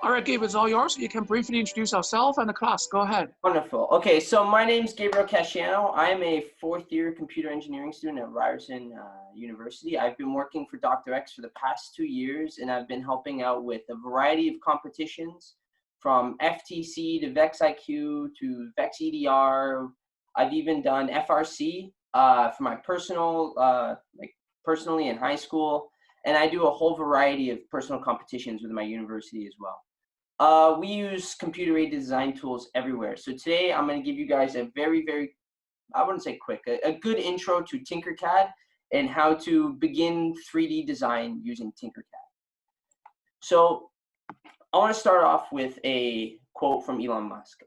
All right, Gabe, it's all yours. You can briefly introduce yourself and the class. Go ahead. Wonderful. Okay, so my name's Gabriel Casciano. I'm a fourth-year computer engineering student at Ryerson University. I've been working for Dr.X for the past 2 years, and I've been helping out with a variety of competitions from FTC to VexIQ to VexEDR. I've even done FRC for my personal, personally in high school, and I do a whole variety of personal competitions with my university as well. We use computer-aided design tools everywhere. So today I'm going to give you guys a very, I wouldn't say quick, a good intro to TinkerCAD and how to begin 3D design using TinkerCAD. So I want to start off with a quote from Elon Musk.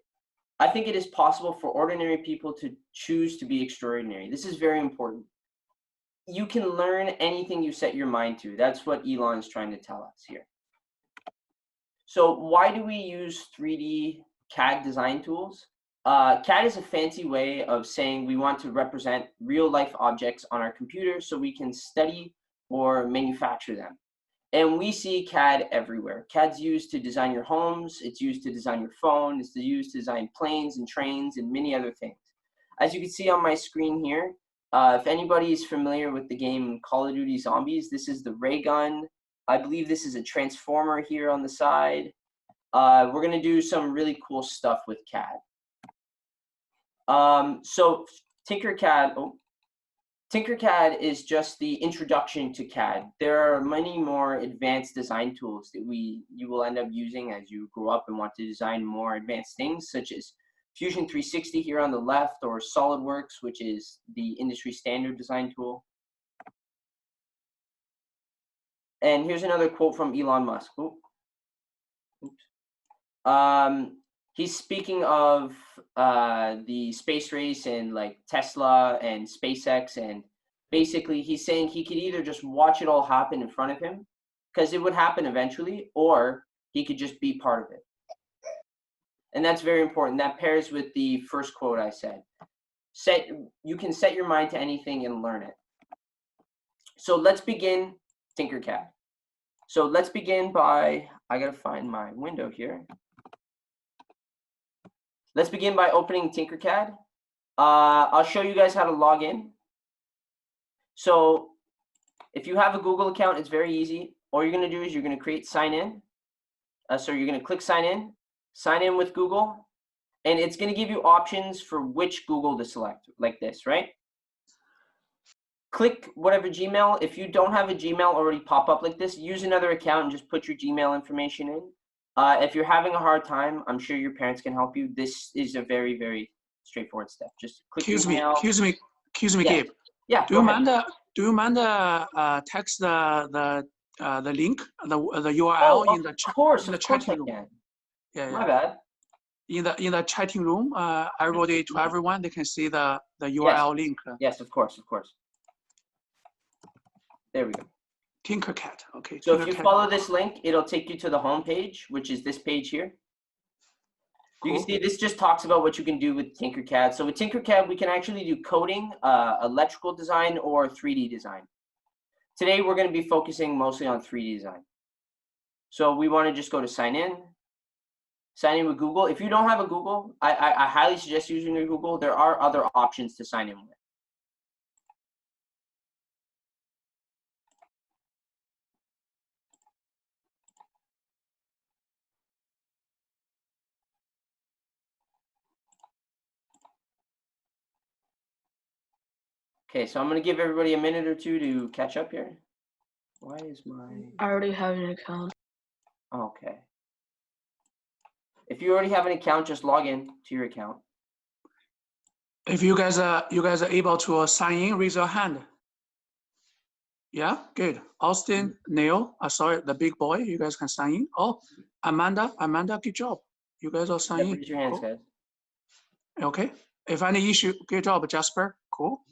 I think it is possible for ordinary people to choose to be extraordinary. This is very important. You can learn anything you set your mind to. That's what Elon is trying to tell us here. So why do we use 3D CAD design tools? CAD is a fancy way of saying we want to represent real life objects on our computer so we can study or manufacture them. And we see CAD everywhere. CAD's used to design your homes, it's used to design your phone, it's used to design planes and trains and many other things. As you can see on my screen here, if anybody is familiar with the game Call of Duty Zombies, this is the ray gun. I believe this is a transformer here on the side. We're gonna do some really cool stuff with CAD. So TinkerCAD is just the introduction to CAD. There are many more advanced design tools that you will end up using as you grow up and want to design more advanced things, such as Fusion 360 here on the left, or SolidWorks, which is the industry standard design tool. And here's another quote from Elon Musk. He's speaking of the space race and like Tesla and SpaceX, and basically he's saying he could either just watch it all happen in front of him, because it would happen eventually, or he could just be part of it. And that's very important. That pairs with the first quote I said. You can set your mind to anything and learn it. So let's begin TinkerCAD. So let's begin by, I gotta find my window here. Let's begin by opening TinkerCAD. I'll show you guys how to log in. So if you have a Google account, it's very easy. All you're gonna do is you're gonna create sign in. So you're gonna click sign in with Google, and it's gonna give you options for which Google to select, like this, right? Click whatever Gmail. If you don't have a Gmail already pop up like this, use another account and just put your Gmail information in. If you're having a hard time, I'm sure your parents can help you. This is a very, very straightforward step. Just click email. Excuse me, yeah. Gabe. Yeah. Do you mind text the link, the URL in the chat? Of course I can. Yeah. My bad. In the chatting room, everyone, they can see the URL link. Yes, of course. There we go. TinkerCAD. Okay. So if you follow this link, it'll take you to the home page, which is this page here. Cool. You can see this just talks about what you can do with TinkerCAD. So with TinkerCAD, we can actually do coding, electrical design, or 3D design. Today, we're going to be focusing mostly on 3D design. So we want to just go to sign in with Google. If you don't have a Google, I highly suggest using your Google. There are other options to sign in with. Okay, so I'm going to give everybody a minute or two to catch up here. Why is my... I already have an account. Okay. If you already have an account, just log in to your account. If you guys are able to sign in, raise your hand. Yeah, good. Austin, Neil, sorry, the big boy, you guys can sign in. Oh, Amanda, good job. You guys are signing in. Raise your hands, guys. Okay. If any issue, good job, Jasper. Cool.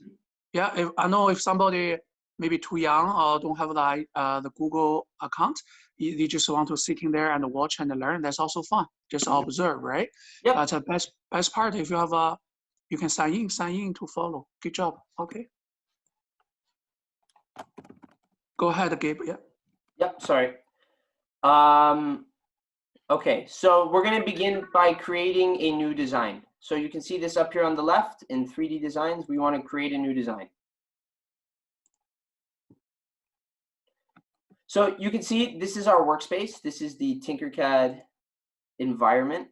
Yeah, I know if somebody maybe too young or don't have the Google account, they just want to sit in there and watch and learn. That's also fun. Just observe, right? Yep. But the best part, if you have you can sign in to follow. Good job. Okay. Go ahead, Gabe. Yeah. Yep. Sorry. Okay, so we're going to begin by creating a new design. So you can see this up here on the left in 3D designs. We want to create a new design. So you can see this is our workspace. This is the TinkerCAD environment.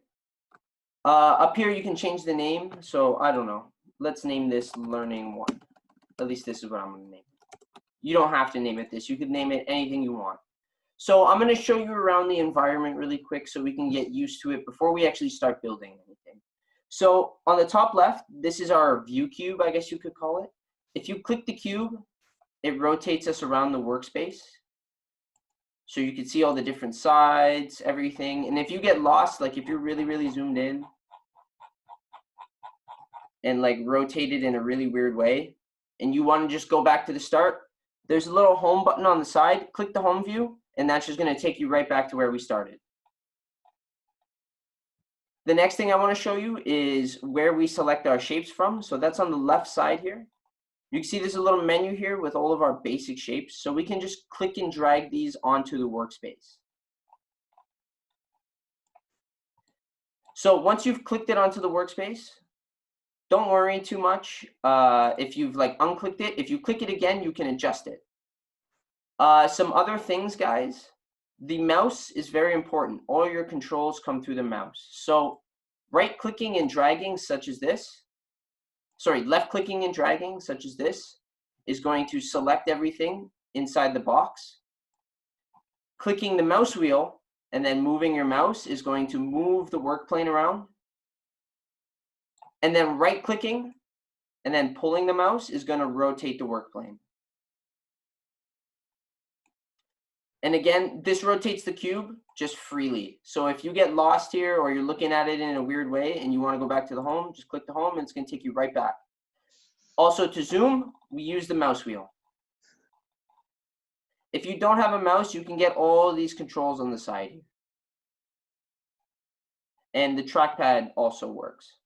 Up here you can change the name. So I don't know. Let's name this Learning 1. At least this is what I'm going to name it. You don't have to name it this. You could name it anything you want. So I'm going to show you around the environment really quick so we can get used to it before we actually start building anything. So on the top left, this is our view cube, I guess you could call it. If you click the cube, it rotates us around the workspace. So you can see all the different sides, everything. And if you get lost, like if you're really, really zoomed in and like rotated in a really weird way, and you want to just go back to the start, there's a little home button on the side. Click the home view, and that's just going to take you right back to where we started. The next thing I want to show you is where we select our shapes from. So that's on the left side here. You can see there's a little menu here with all of our basic shapes. So we can just click and drag these onto the workspace. So once you've clicked it onto the workspace, don't worry too much if you've like unclicked it. If you click it again, you can adjust it. Some other things, guys. The mouse is very important. All your controls come through the mouse. So right-clicking and dragging, such as this. Sorry, left-clicking and dragging, such as this, is going to select everything inside the box. Clicking the mouse wheel and then moving your mouse is going to move the workplane around. And then right-clicking and then pulling the mouse is going to rotate the workplane. And again, this rotates the cube just freely. So if you get lost here or you're looking at it in a weird way and you want to go back to the home, just click the home and it's going to take you right back. Also to zoom, we use the mouse wheel. If you don't have a mouse, you can get all these controls on the side here. And the trackpad also works.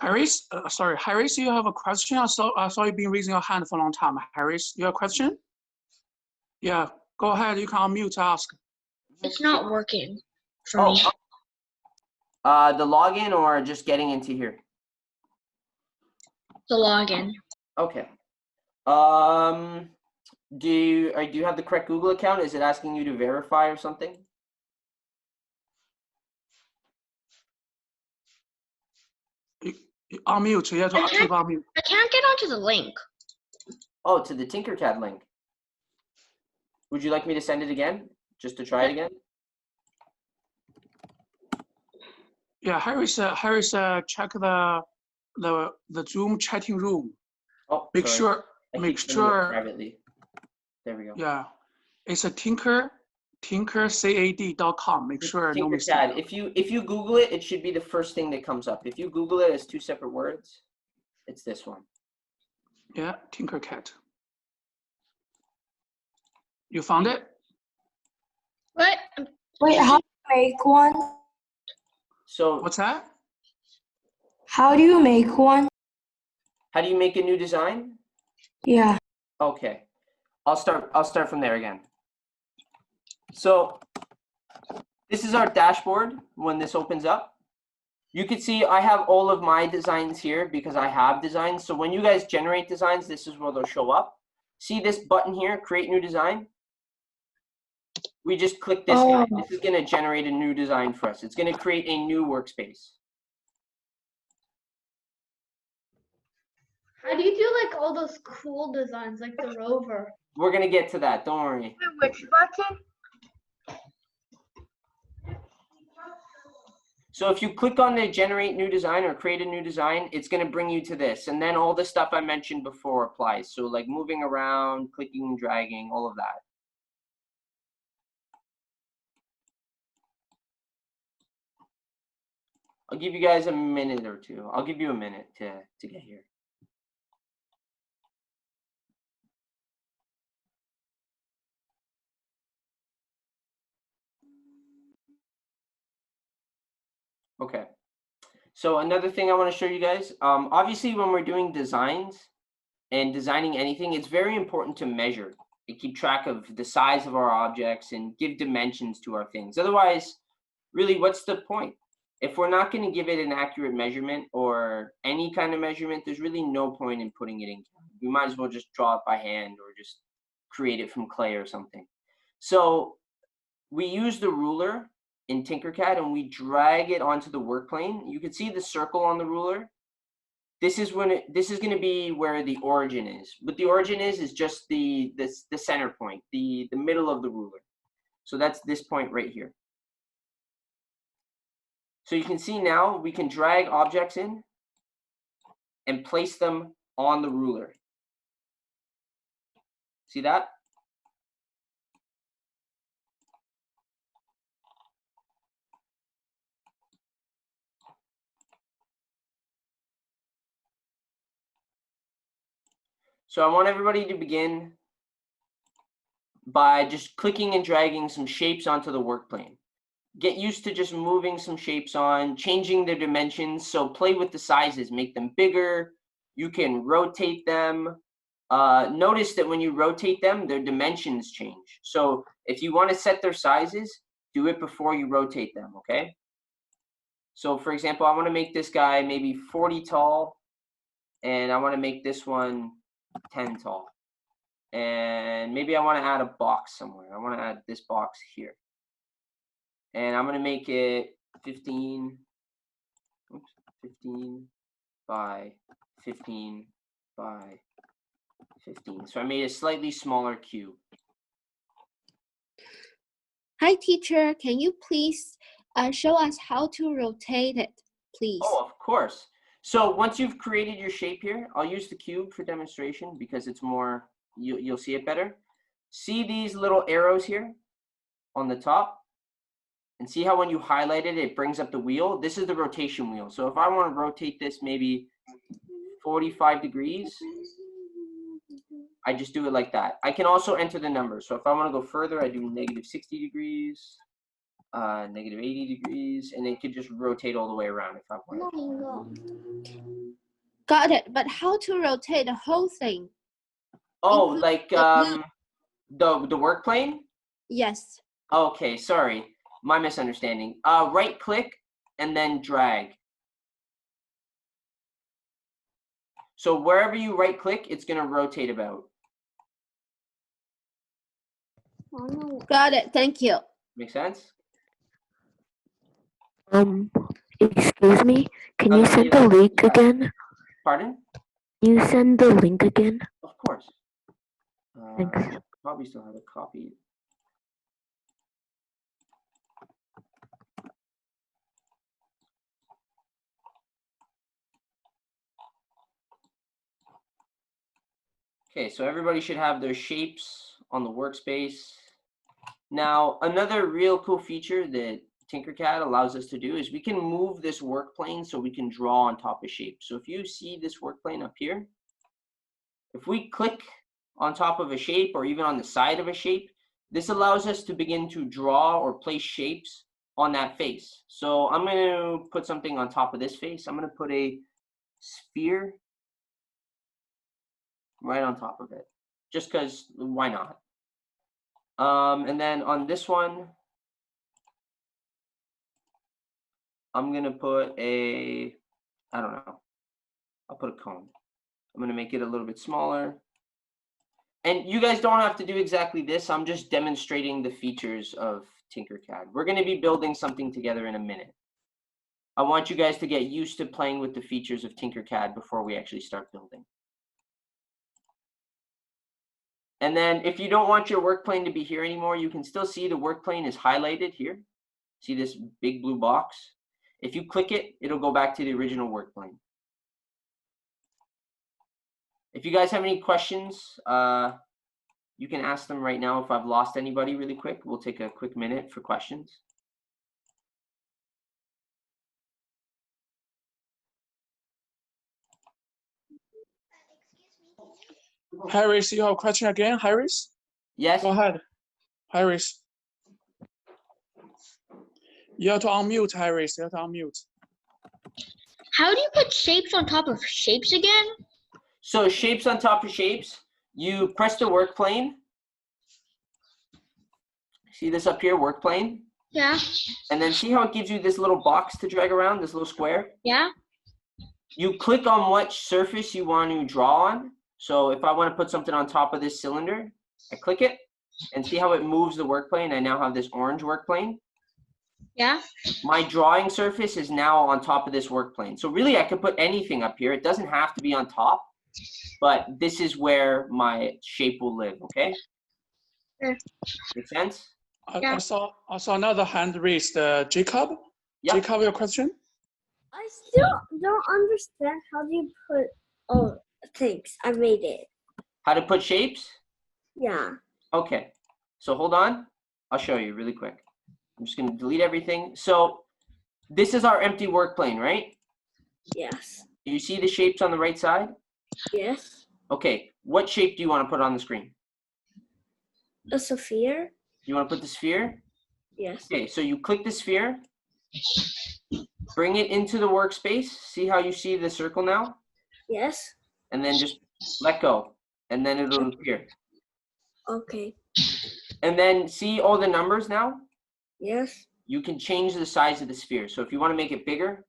Harris, sorry, Harris, you have a question? I saw you've been raising your hand for a long time. Harris, you have a question? Yeah, go ahead. You can unmute to ask. It's not working for me. The login or just getting into here? The login. Okay. Do you have the correct Google account? Is it asking you to verify or something? Unmute. You have to keep unmute. I can't get onto the link. Oh, to the TinkerCAD link. Would you like me to send it again, just to try it again? Yeah, Harris, check the Zoom chatting room. Oh, make sorry. sure. Privately. There we go. Yeah, it's a TinkerCAD.com. Make sure no mistake. TinkerCAD. If you Google it, it should be the first thing that comes up. If you Google it as two separate words, it's this one. Yeah, TinkerCAD. You found it? What? Wait, how do you make one? So What's that? How do you make one? how do you make a new design? Yeah. Okay, I'll start from there again. So this is our dashboard when this opens up. You can see I have all of my designs here because I have designs. So when you guys generate designs, this is where they'll show up. See this button here, create new design? We just click this guy. This is going to generate a new design for us. It's going to create a new workspace. How do you do like all those cool designs like the rover? We're going to get to that. Don't worry. Which button? So if you click on the generate new design or create a new design, it's going to bring you to this. And then all the stuff I mentioned before applies. So like moving around, clicking and dragging, all of that. I'll give you guys a minute or two. I'll give you a minute to get here. Okay. So another thing I want to show you guys, obviously when we're doing designs and designing anything, it's very important to measure. and keep track of the size of our objects and give dimensions to our things. Otherwise, really, what's the point? If we're not going to give it an accurate measurement or any kind of measurement, there's really no point in putting it in CAD. We might as well just draw it by hand or just create it from clay or something. So we use the ruler in TinkerCAD and we drag it onto the work plane. You can see the circle on the ruler. This is going to be where the origin is. What the origin is just the center point, the middle of the ruler. So that's this point right here. So you can see now we can drag objects in and place them on the ruler. See that? So I want everybody to begin by just clicking and dragging some shapes onto the work plane. Get used to just moving some shapes on, changing their dimensions. So play with the sizes, make them bigger. You can rotate them. Notice that when you rotate them, their dimensions change. So if you want to set their sizes, do it before you rotate them, okay? So for example, I want to make this guy maybe 40 tall, and I want to make this one 10 tall. And maybe I want to add a box somewhere. I want to add this box here. And I'm going to make it 15 by 15 by 15. So I made a slightly smaller cube. Hi, teacher. Can you please show us how to rotate it, please? Oh, of course. So once you've created your shape here, I'll use the cube for demonstration because it's more, you'll see it better. See these little arrows here on the top? And see how when you highlight it, it brings up the wheel? This is the rotation wheel. So if I want to rotate this maybe 45 degrees, I just do it like that. I can also enter the numbers. So if I want to go further, I do negative 60 degrees, negative 80 degrees, and it could just rotate all the way around if I want. Got it. But how to rotate the whole thing? Oh, like the work plane? Yes. Okay, sorry. My misunderstanding. Right click and then drag. So wherever you right click, it's going to rotate about. Got it. Thank you. Make sense? Excuse me, can you send the link again? Pardon? Can you send the link again? Of course. Thanks. Probably still have a copy. Okay, so everybody should have their shapes on the workspace. Now, another real cool feature that TinkerCAD allows us to do is we can move this work plane so we can draw on top of shapes. So if you see this work plane up here, if we click on top of a shape or even on the side of a shape, this allows us to begin to draw or place shapes on that face. So I'm going to put something on top of this face. I'm going to put a sphere right on top of it, just because why not? And then on this one, I'm gonna put a, I don't know, I'll put a cone. I'm gonna make it a little bit smaller. And you guys don't have to do exactly this. I'm just demonstrating the features of TinkerCAD. We're gonna be building something together in a minute. I want you guys to get used to playing with the features of TinkerCAD before we actually start building. And then if you don't want your work plane to be here anymore, you can still see the work plane is highlighted here. See this big blue box? If you click it, it'll go back to the original work plane. If you guys have any questions, you can ask them right now. If I've lost anybody really quick, we'll take a quick minute for questions. Harris, you have a question again, Harris? Yes? Go ahead, Harris. You have to unmute, Harris. You have to unmute. How do you put shapes on top of shapes again? So shapes on top of shapes, you press the work plane See this up here, Workplane? Yeah. And then see how it gives you this little box to drag around, this little square? Yeah. You click on what surface you want to draw on. So if I want to put something on top of this cylinder, I click it and see how it moves the Workplane. I now have this orange Workplane. Yeah. My drawing surface is now on top of this Workplane. So really I could put anything up here. It doesn't have to be on top, but this is where my shape will live, okay? Sure. Make sense? I saw another hand raised. Jacob? Yep. Jacob, your question? I still don't understand how do you put things. I made it. How to put shapes? Yeah. Okay, so hold on. I'll show you really quick. I'm just going to delete everything. So this is our empty Workplane, right? Yes. You see the shapes on the right side? Yes. Okay, what shape do you want to put on the screen? A sphere? You want to put the sphere? Yes. Okay, so you click the sphere, bring it into the workspace. See how you see the circle now? Yes. And then just let go, and then it'll appear. Okay. And then see all the numbers now? Yes. You can change the size of the sphere. So if you want to make it bigger,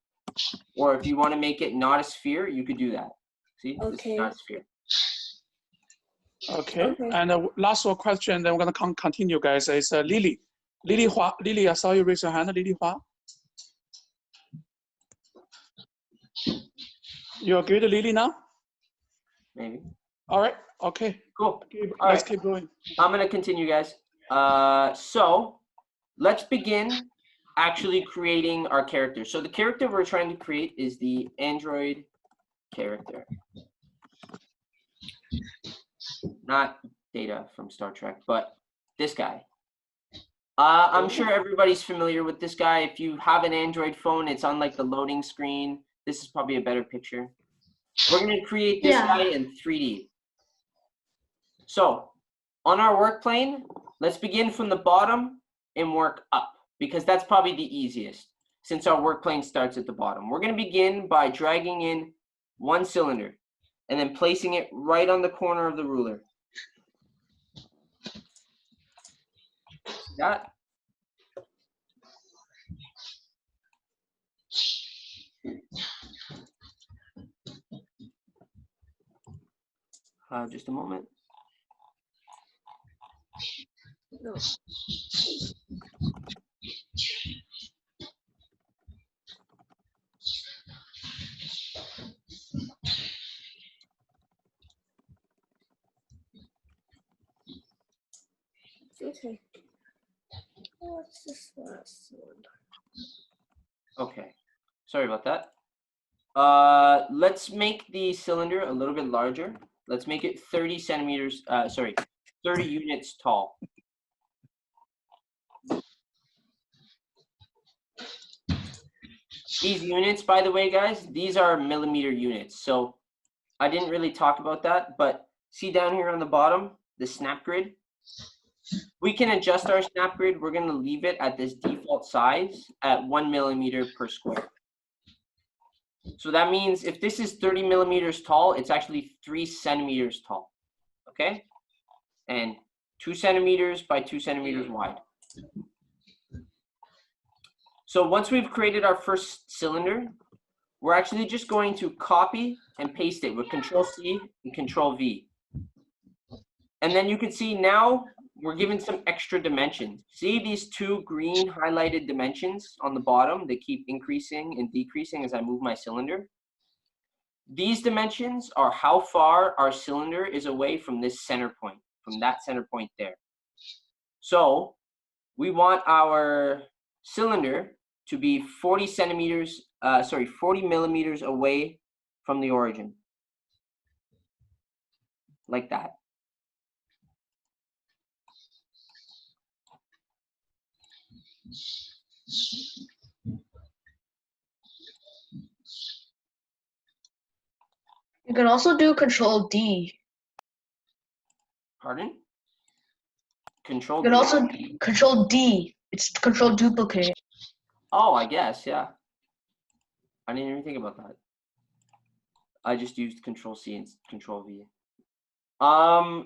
or if you want to make it not a sphere, you could do that. See, this is not a sphere. Okay. And last one question, then we're going to continue, guys, is Lily. Lily Hua. Lily, I saw you raise your hand. Lily Hua. You're good, Lily, now? Maybe. All right. Okay. Cool. Let's keep going. I'm going to continue, guys. So let's begin actually creating our character. So the character we're trying to create is the Android character. Not Data from Star Trek, but this guy. I'm sure everybody's familiar with this guy. If you have an Android phone, it's on like the loading screen. This is probably a better picture. We're going to create this guy in 3D. So on our Workplane, let's begin from the bottom and work up, because that's probably the easiest since our Workplane starts at the bottom. We're going to begin by dragging in one cylinder and then placing it right on the corner of the ruler. That. Just a moment. No. Okay. What's this last one? Okay, sorry about that. Let's make the cylinder a little bit larger. Let's make it 30 centimeters, 30 units tall. These units, by the way, guys, these are millimeter units. So I didn't really talk about that, but see down here on the bottom, the snap grid? We can adjust our snap grid. We're going to leave it at this default size at 1 millimeter per square. So that means if this is 30 millimeters tall, it's actually 3 centimeters tall, okay? And 2 centimeters by 2 centimeters wide. So once we've created our first cylinder, we're actually just going to copy and paste it with Control-C and Control-V. And then you can see now we're given some extra dimensions. See these 2 green highlighted dimensions on the bottom? They keep increasing and decreasing as I move my cylinder. These dimensions are how far our cylinder is away from this center point, from that center point there. So we want our cylinder to be 40 millimeters away from the origin. Like that. You can also do Control D. Pardon? Control. You can also Control D. It's Control Duplicate. Oh, I guess, yeah. I didn't even think about that. I just used Control-C and Control-V.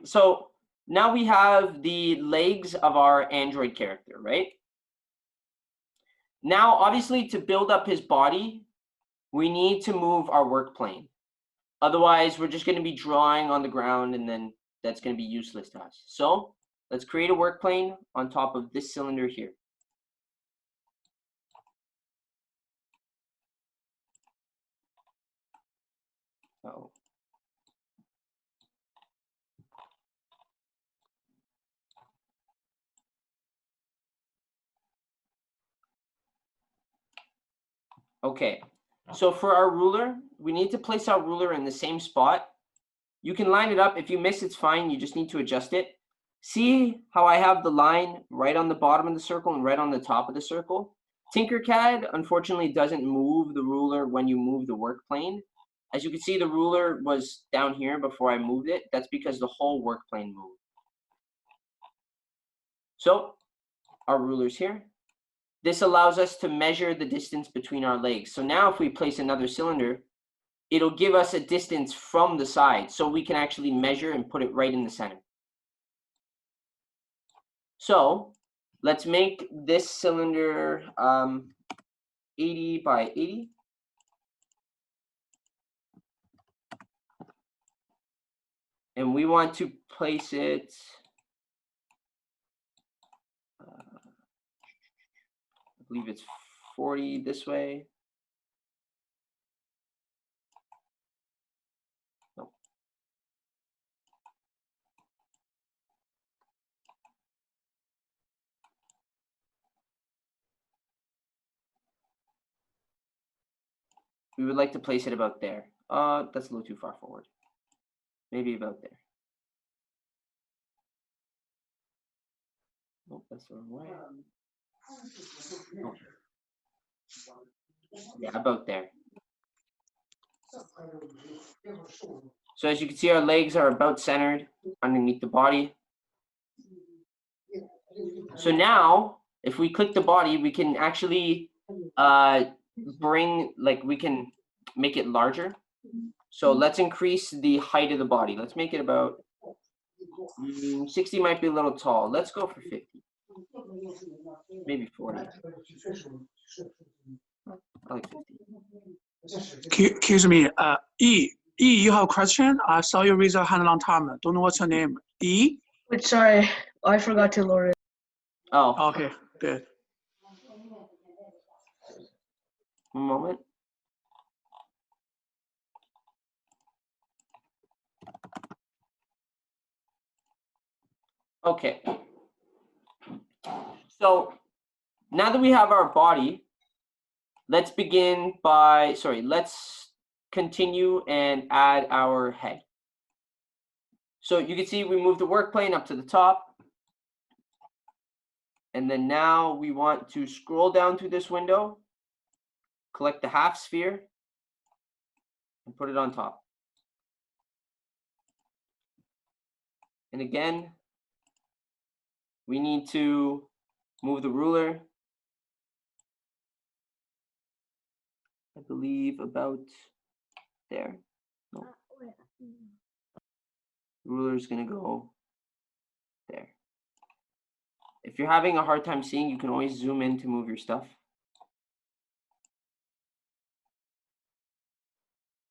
So now we have the legs of our android character, right? Now, obviously, to build up his body, we need to move our work plane. Otherwise, we're just going to be drawing on the ground, and then that's going to be useless to us. So let's create a work plane on top of this cylinder here. So okay, so for our ruler, we need to place our ruler in the same spot. You can line it up. If you miss, it's fine. You just need to adjust it. See how I have the line right on the bottom of the circle and right on the top of the circle? TinkerCAD, unfortunately, doesn't move the ruler when you move the work plane. As you can see, the ruler was down here before I moved it. That's because the whole work plane moved. So our ruler's here. This allows us to measure the distance between our legs. So now if we place another cylinder, it'll give us a distance from the side, so we can actually measure and put it right in the center. So let's make this cylinder 80 by 80. And we want to place it I believe it's 40 this way. No. We would like to place it about there. That's a little too far forward. Maybe about there. Nope, that's the wrong way. Oh. Yeah, about there. So as you can see, our legs are about centered underneath the body. So now, if we click the body, we can actually we can make it larger. So let's increase the height of the body. Let's make it about 60 might be a little tall. Let's go for 50. Maybe 40. I like 50. Excuse me, E, you have a question? I saw you raise your hand a long time. Don't know what's your name. E? Wait, sorry, I forgot to lower it. Oh, Okay, good. one moment. Okay. So now that we have our body, let's continue and add our head. So you can see we moved the work plane up to the top. And then now we want to scroll down through this window, collect the half sphere, and put it on top. And again, we need to move the ruler, I believe about there. No. The ruler is going to go there. If you're having a hard time seeing, you can always zoom in to move your stuff.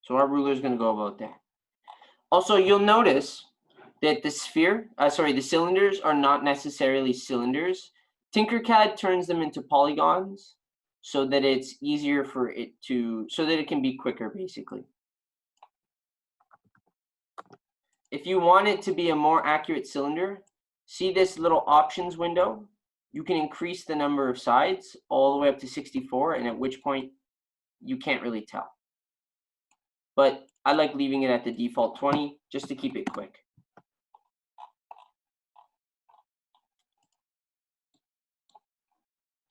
So our ruler is going to go about there. Also, you'll notice that the cylinders are not necessarily cylinders. TinkerCAD turns them into polygons so that it's easier for it to, so that it can be quicker, basically. If you want it to be a more accurate cylinder, see this little options window? You can increase the number of sides all the way up to 64, and at which point you can't really tell. But I like leaving it at the default 20 just to keep it quick.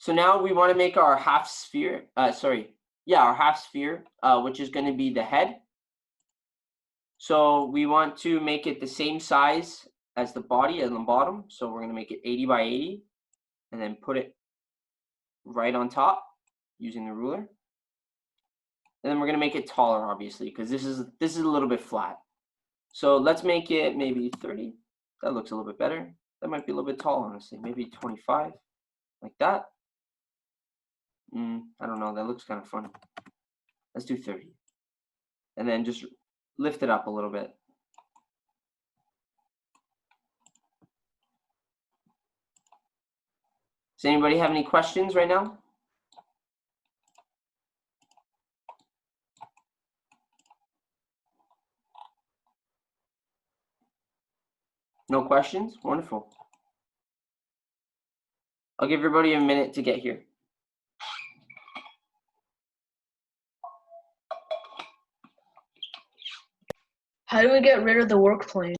So now we want to make our half sphere, our half sphere, which is going to be the head. So we want to make it the same size as the body and the bottom. So we're going to make it 80 by 80 and then put it right on top using the ruler. And then we're going to make it taller, obviously, because this is a little bit flat. So let's make it maybe 30. That looks a little bit better. That might be a little bit tall, honestly. Maybe 25, like that. I don't know. That looks kind of funny. Let's do 30. And then just lift it up a little bit. Does anybody have any questions right now? No questions? Wonderful. I'll give everybody a minute to get here. How do we get rid of the Workplane?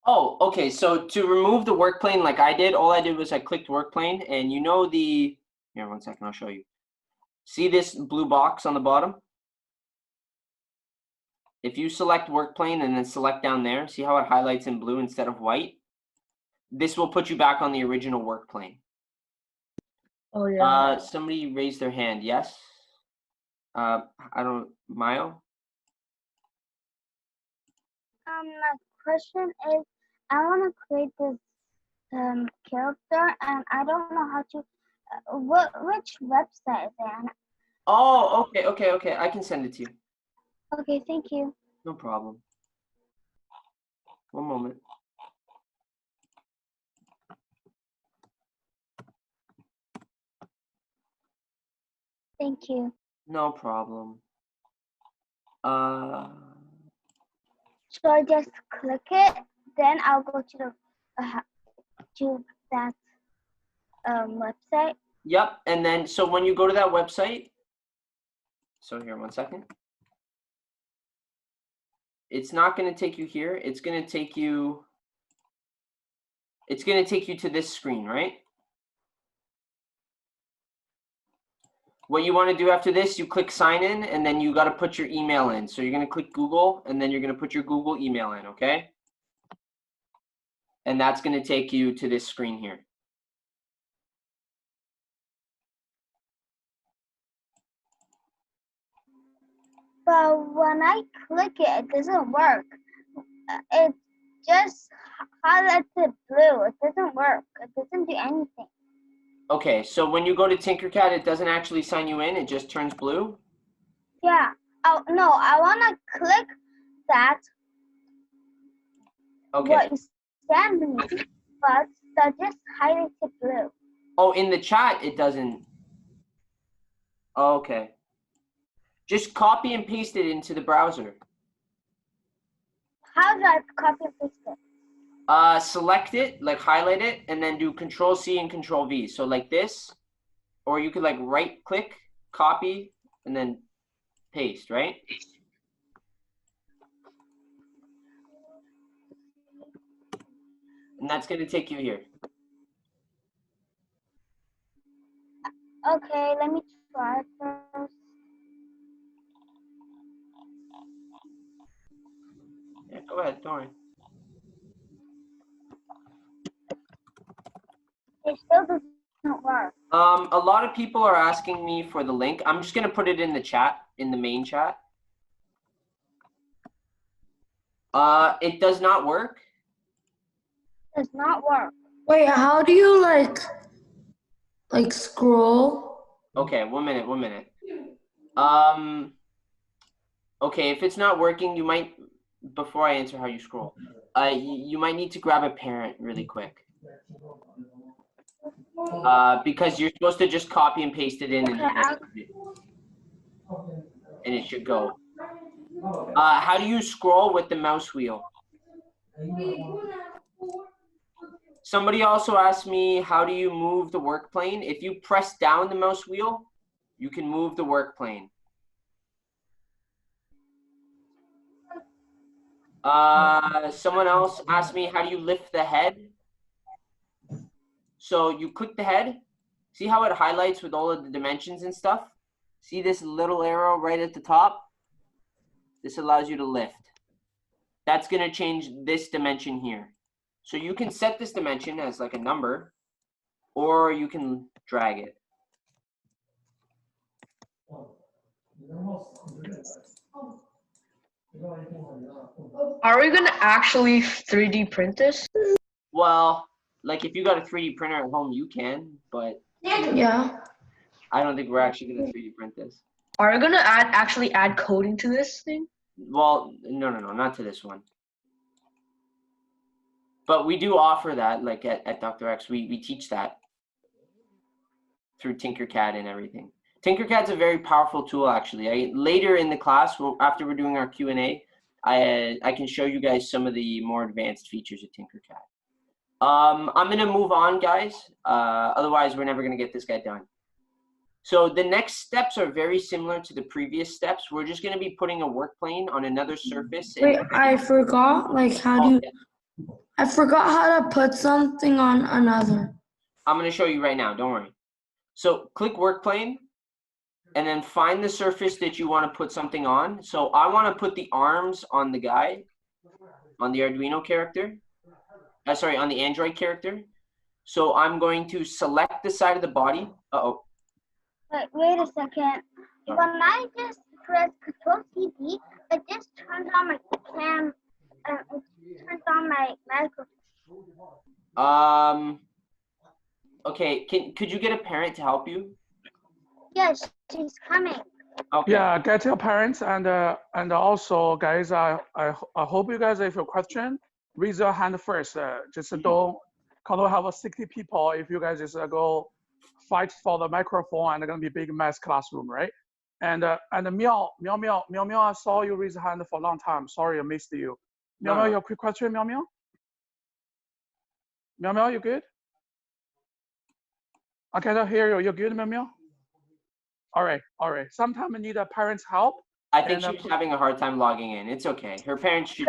Oh, okay. So to remove the Workplane like I did, all I did was I clicked Workplane, and you know the, here, one second, I'll show you. See this blue box on the bottom? If you select Workplane and then select down there, see how it highlights in blue instead of white? This will put you back on the original Workplane. Oh, yeah. Somebody raised their hand, yes? Mayo? My question is, I want to create this character, and I don't know how to. Which website is it? Oh, okay. I can send it to you. Okay, thank you. No problem. One moment. Thank you. No problem. So I just click it, then I'll go to that website. Yep, and then so when you go to that website, so here, one second. It's not going to take you here. It's going to take you to this screen, right? What you want to do after this, you click sign in, and then you got to put your email in. So you're going to click Google, and then you're going to put your Google email in, okay? And that's going to take you to this screen here. But when I click it, it doesn't work. It just highlights it blue. It doesn't work. It doesn't do anything. Okay, so when you go to TinkerCAD, it doesn't actually sign you in. It just turns blue? Yeah. Oh, no, I want to click that. Okay. What you send me, but that just highlights it blue. Oh, in the chat, it doesn't. Okay. Just copy and paste it into the browser. How do I copy and paste it? Select it, like highlight it, and then do Control-C and Control-V. So like this, or you could like right-click, copy, and then paste, right? And that's going to take you here. Okay, let me try first. Yeah, go ahead, don't worry. It still doesn't work. A lot of people are asking me for the link. I'm just going to put it in the chat, in the main chat. It does not work. Does not work. Wait, how do you like scroll? Okay, one minute. Okay, if it's not working, you might, before I answer how you scroll, you might need to grab a parent really quick. Because you're supposed to just copy and paste it in and it should go. How do you scroll with the mouse wheel? Somebody also asked me, how do you move the Workplane? If you press down the mouse wheel, you can move the Workplane. Someone else asked me, how do you lift the head? So you click the head. See how it highlights with all of the dimensions and stuff? See this little arrow right at the top? This allows you to lift. That's going to change this dimension here. So you can set this dimension as like a number, or you can drag it. Are we gonna actually 3D print this? Well, like if you got a 3D printer at home, you can, but Yeah. I don't think we're actually gonna 3D print this. Are we gonna actually add coding to this thing? Well, no, not to this one. But we do offer that, like at Dr.X, we teach that through TinkerCAD and everything. TinkerCAD's a very powerful tool, actually. Later in the class, after we're doing our Q&A, I can show you guys some of the more advanced features of TinkerCAD. I'm gonna move on, guys. Otherwise, we're never gonna get this guy done. So the next steps are very similar to the previous steps. We're just gonna be putting a work plane on another surface. Wait, I forgot. Like, how do you? I forgot how to put something on another. I'm gonna show you right now. Don't worry. So click work plane, and then find the surface that you want to put something on. So I want to put the arms on the guy, on the Arduino character. Sorry, on the Android character. So I'm going to select the side of the body. Wait a second. When I just press Control-CD, it just turns on my cam. It turns on my microphone. Okay. Could you get a parent to help you? Yes, she's coming. Okay. Yeah, get your parents and also guys, I hope you guys, if you have a question, raise your hand first. Just don't, because we have 60 people. If you guys just go fight for the microphone, and it's gonna be a big mess classroom, right? And Meow, I saw you raise your hand for a long time. Sorry, I missed you. Meow, you have a quick question, Meow? Meow, you good? I cannot hear you. You're good, Meow? All right. Sometimes I need a parent's help. I think she's having a hard time logging in. It's okay. Her parents should.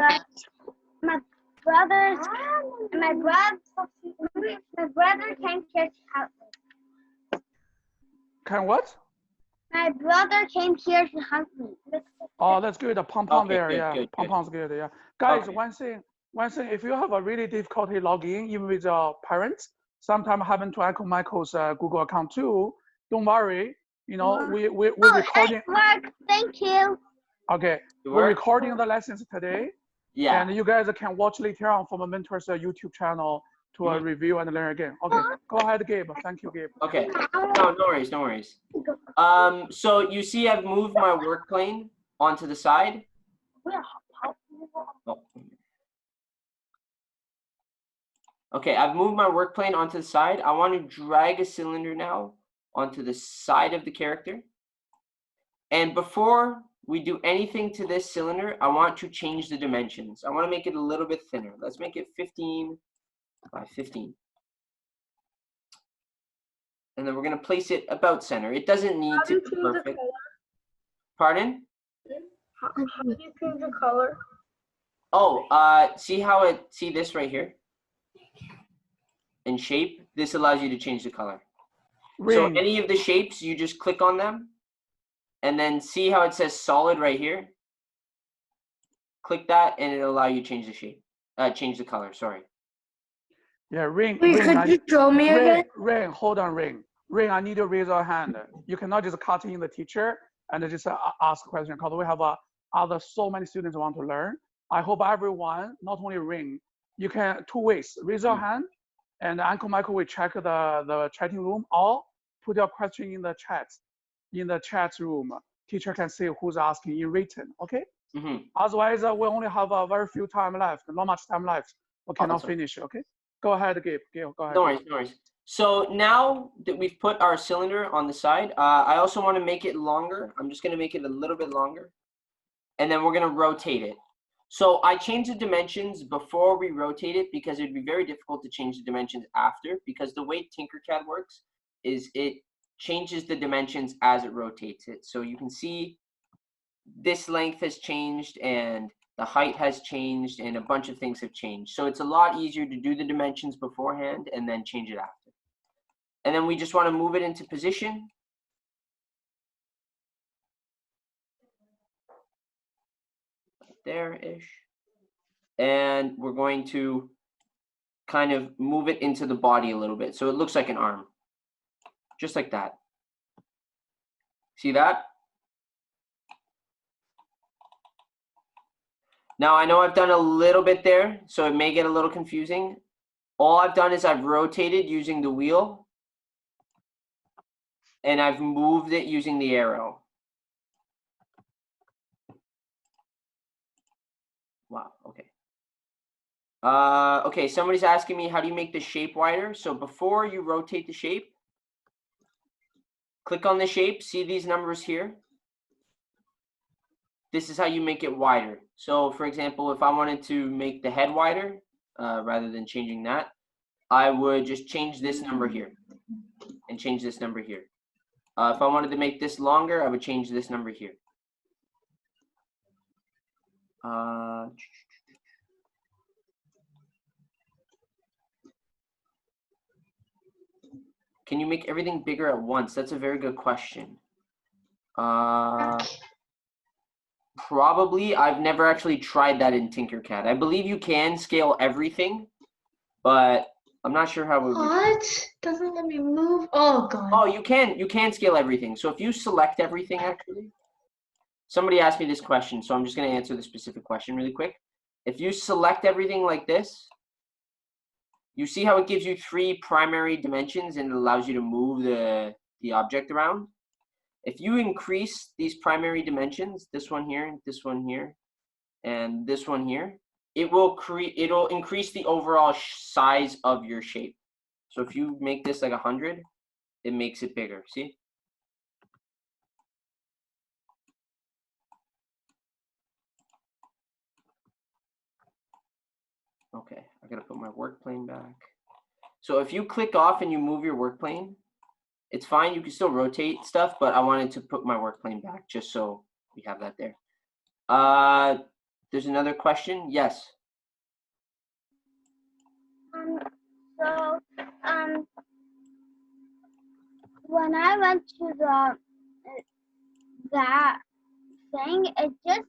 My brother came here to help me. Can what? My brother came here to help me. Oh, that's good. The pom-pom Okay, there, good, yeah. good. Pom-pom's good, yeah. Guys, Okay. one thing, if you have a really difficulty logging in, even with your parents, sometimes happen to Uncle Michael's Google account too, don't worry. You know, we're recording. It worked. Thank you. Okay, we're recording the lessons today. Yeah. And you guys can watch later on from a Mentors YouTube channel to review and learn again. Okay, go ahead, Gabe. Thank you, Gabe. Okay. No worries. So you see I've moved my work plane onto the side. Oh. Okay, I've moved my work plane onto the side. I want to drag a cylinder now onto the side of the character. And before we do anything to this cylinder, I want to change the dimensions. I want to make it a little bit thinner. Let's make it 15 by 15. And then we're going to place it about center. It doesn't need to be perfect. Pardon? How do you change the color? Oh, see this right here? In shape, this allows you to change the color. So any of the shapes, you just click on them. And then see how it says solid right here? Click that and it'll allow you to change the shape. Change the color, sorry. Yeah, Ring. Wait, could you show me again? Ring, hold on, Ring. Ring, I need to raise your hand. You cannot just cut in the teacher and just ask a question, because we have so many students want to learn. I hope everyone, not only Ring, you can 2 ways. Raise your hand and Uncle Michael will check the chatting room, or put your question in the chat. In the chat room, teacher can see who's asking in written, okay? Otherwise, we only have a very few time left, not much time left. We cannot finish, okay? Go ahead, Gabe. Go ahead. No worries. So now that we've put our cylinder on the side, I also want to make it longer. I'm just going to make it a little bit longer. And then we're going to rotate it. So I changed the dimensions before we rotate it because it'd be very difficult to change the dimensions after, because the way TinkerCAD works is it changes the dimensions as it rotates it. So you can see this length has changed and the height has changed and a bunch of things have changed. So it's a lot easier to do the dimensions beforehand and then change it after. And then we just want to move it into position. There-ish. And we're going to kind of move it into the body a little bit so it looks like an arm. Just like that. See that? Now I know I've done a little bit there, so it may get a little confusing. All I've done is I've rotated using the wheel, and I've moved it using the arrow. Wow, okay. Okay, somebody's asking me, how do you make the shape wider? So before you rotate the shape, click on the shape, see these numbers here? This is how you make it wider. So for example, if I wanted to make the head wider, rather than changing that, I would just change this number here and change this number here. If I wanted to make this longer, I would change this number here. Can you make everything bigger at once? That's a very good question. Probably. I've never actually tried that in TinkerCAD. I believe you can scale everything, but I'm not sure how it would. What? Doesn't let me move. Oh god. Oh, you can scale everything. So if you select everything, actually, somebody asked me this question, so I'm just going to answer the specific question really quick. If you select everything like this, you see how it gives you 3 primary dimensions and it allows you to move the object around. If you increase these primary dimensions, this one here, and this one here, it'll increase the overall size of your shape. So if you make this like 100, it makes it bigger. See? Okay, I gotta put my work plane back. So if you click off and you move your work plane, it's fine. You can still rotate stuff, but I wanted to put my work plane back just so we have that there. There's another question. Yes. When I went to that thing, it just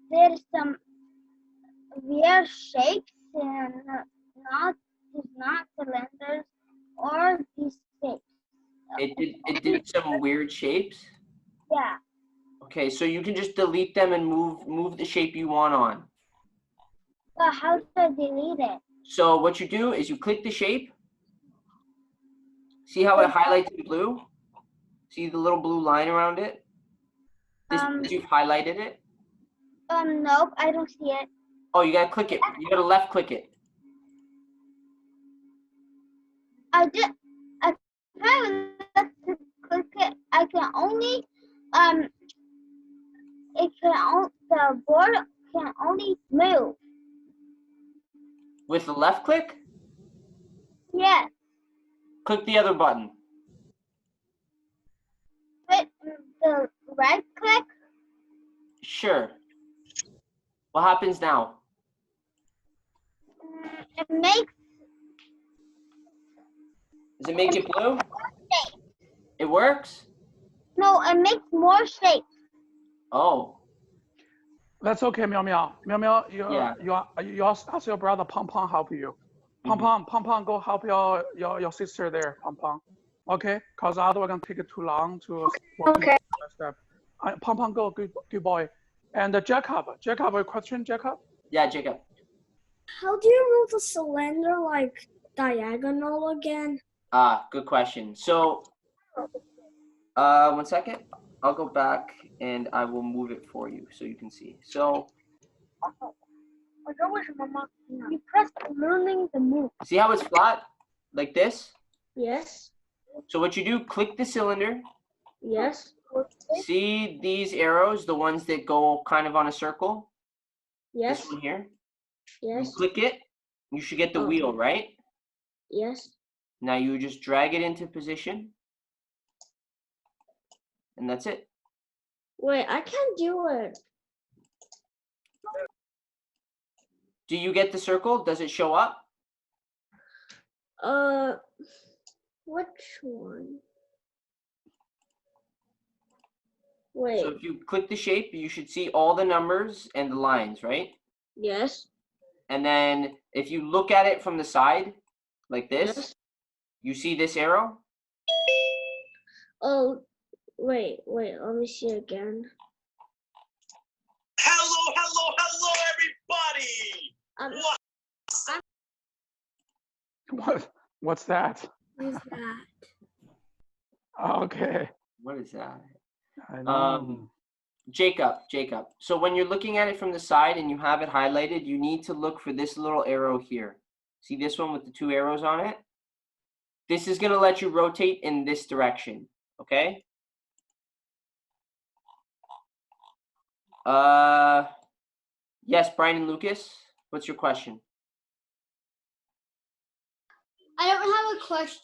there's some weird shapes and not cylinders or these shapes. It did some weird shapes. Yeah. Okay, so you can just delete them and move the shape you want on. But how do I delete it? So what you do is you click the shape. See how it highlights in blue? See the little blue line around it? This means you've highlighted it? Nope, I don't see it. Oh, you gotta click it. You gotta left click it. I tried to click it. I can only the board can only move. With the left click? Yes. Click the other button. With the right click? Sure. What happens now? It makes. Does it make it blue? It works? No, it makes more shapes. Oh. That's okay, Meow Meow. Meow Meow, you ask your brother Pong Pong help you. Pong Pong, go help your sister there, Pong Pong. Okay? Because otherwise gonna take it too long to work step. Pong Pong, go, good boy. And Jacob, a question, Jacob? Yeah, Jacob. How do you move the cylinder like diagonal again? Good question. So, 1 second. I'll go back and I will move it for you so you can see. So, You press learning the move. see how it's flat? Like this? Yes. So what you do, click the cylinder. Yes. See these arrows, the ones that go kind of on a circle? Yes. This one here? Yes. You click it, you should get the wheel, right? Yes. Now you just drag it into position. And that's it. Wait, I can't do it. Do you get the circle? Does it show up? Which one? Wait. So if you click the shape, you should see all the numbers and the lines, right? Yes. And then if you look at it from the side, like this, Yes. you see this arrow? Oh, wait, let me see again. hello, everybody. What's that? What is that? Okay. What is that? I know. Jacob. So when you're looking at it from the side and you have it highlighted, you need to look for this little arrow here. See this one with the 2 arrows on it? This is going to let you rotate in this direction, okay? Yes, Brian and Lucas, what's your question? I don't have a question.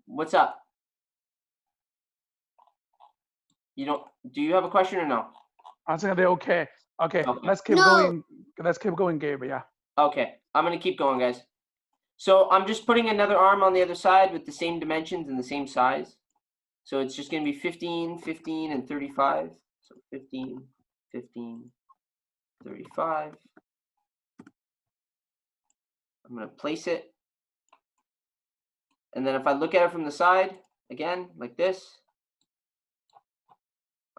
What's up? Do you have a question or no? I think they're okay. Okay, let's keep No. going. Let's keep going, Gabe. Yeah. Okay, I'm going to keep going, guys. So I'm just putting another arm on the other side with the same dimensions and the same size. So it's just going to be 15, 15, and 35. So 15, 15, 35. I'm going to place it. And then if I look at it from the side, again, like this,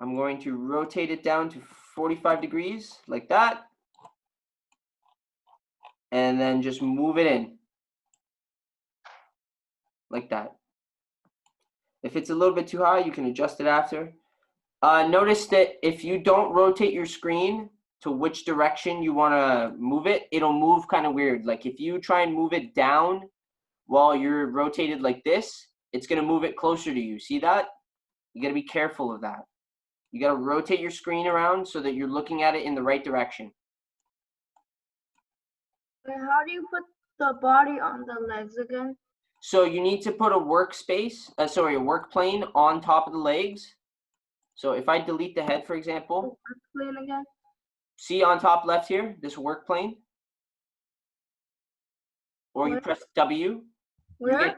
I'm going to rotate it down to 45 degrees, like that. And then just move it in, like that. If it's a little bit too high, you can adjust it after. Notice that if you don't rotate your screen to which direction you want to move it, it'll move kind of weird. Like if you try and move it down while you're rotated like this, it's going to move it closer to you. See that? You got to be careful of that. You got to rotate your screen around so that you're looking at it in the right direction. How do you put the body on the legs again? So you need to put a work plane on top of the legs. So if I delete the head, for example, Plane again? see on top left here, this work plane? Or you press W. Where?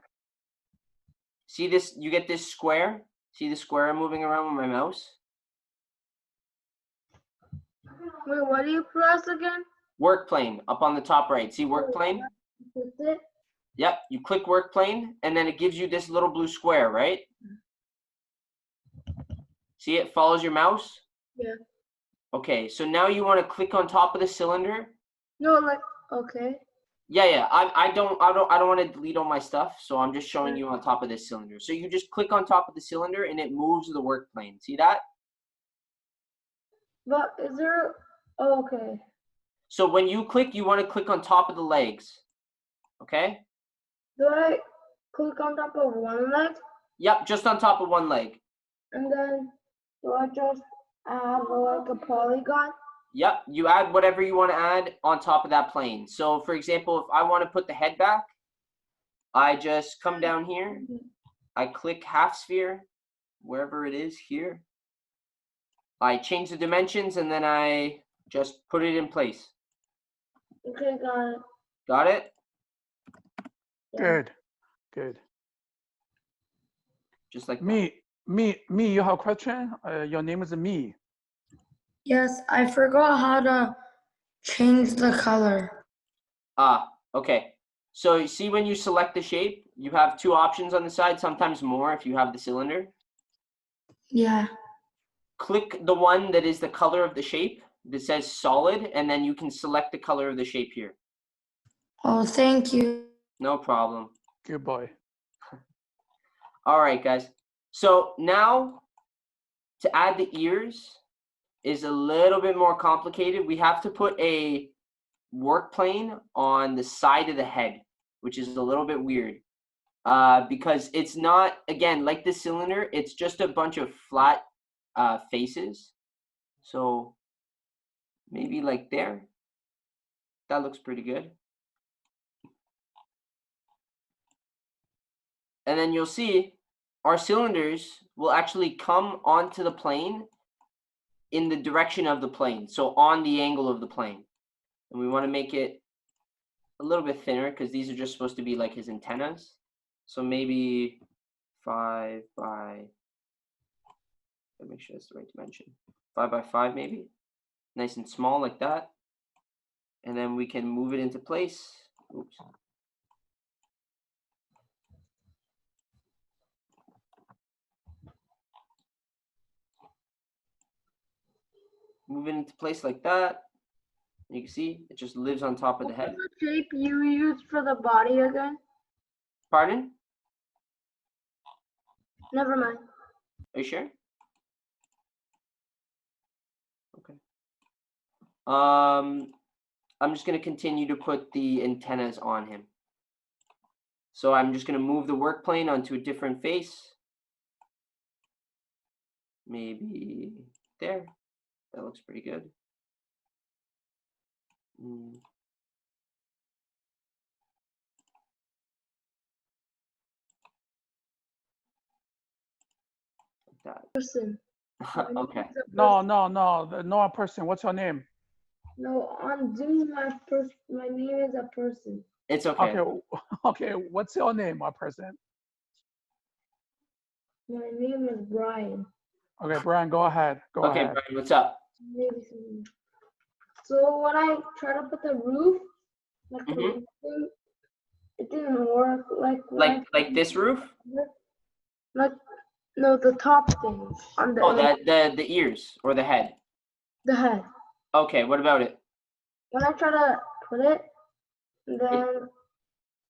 See this, you get this square? See the square I'm moving around with my mouse? Wait, what do you press again? Work plane, up on the top right. See work plane? Is it? Yep, you click work plane, and then it gives you this little blue square, right? See, it follows your mouse? Yeah. Okay, so now you want to click on top of the cylinder. No, like, okay. Yeah. I don't want to delete all my stuff, so I'm just showing you on top of this cylinder. So you just click on top of the cylinder, and it moves the work plane. See that? But is there? Oh, okay. So when you click, you want to click on top of the legs. Okay? Do I click on top of one leg? Yep, just on top of one leg. And then do I just add like a polygon? Yep, you add whatever you want to add on top of that plane. So for example, if I want to put the head back, I just come down here, I click half sphere, wherever it is here. I change the dimensions and then I just put it in place. Okay, got it. Got it? Good. Just like Me, you have a question? Your name is Me. Yes, I forgot how to change the color. Okay. So you see when you select the shape, you have 2 options on the side, sometimes more if you have the cylinder. Yeah. Click the one that is the color of the shape that says solid, and then you can select the color of the shape here. Oh, thank you. No problem. Good boy. All right, guys. So now to add the ears is a little bit more complicated. We have to put a work plane on the side of the head, which is a little bit weird because it's not, again, like the cylinder, it's just a bunch of flat faces. So maybe like there. That looks pretty good. And then you'll see our cylinders will actually come onto the plane in the direction of the plane, so on the angle of the plane. And we want to make it a little bit thinner because these are just supposed to be like his antennas. So maybe 5 by, let me make sure that's the right dimension. 5 by 5 maybe, nice and small like that. And then we can move it into place. Oops. move it into place like that. You can see it just lives on top of the head. What's the shape you used for the body again? Pardon? Never mind. Are you sure? Okay. I'm just going to continue to put the antennas on him. So I'm just going to move the work plane onto a different face. Maybe there. That looks pretty good. Like that. Person. Okay. No, not a person. What's your name? No, on Zoom, my name is a person. It's okay. Okay. What's your name, my person? My name is Brian. Okay, Brian, go ahead. Go Okay, ahead. Brian, what's up? So when I tried to put the roof, like the roof thing, it didn't work. Like this roof? Like no, the top thing on the. Oh, the ears or the head. The head. Okay, what about it? When I try to put it, then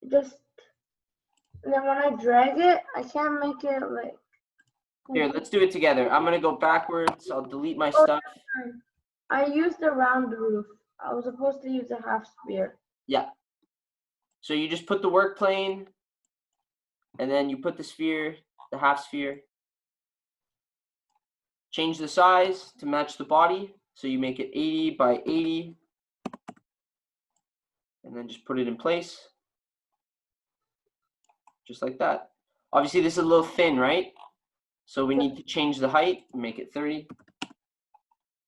then when I drag it, I can't make it like. Here, let's do it together. I'm gonna go backwards. I'll delete my stuff. I used a round roof. I was supposed to use a half sphere. Yeah. So you just put the work plane, and then you put the sphere, the half sphere. Change the size to match the body. So you make it 80 by 80. And then just put it in place. Just like that. Obviously, this is a little thin, right? So we need to change the height, make it 30.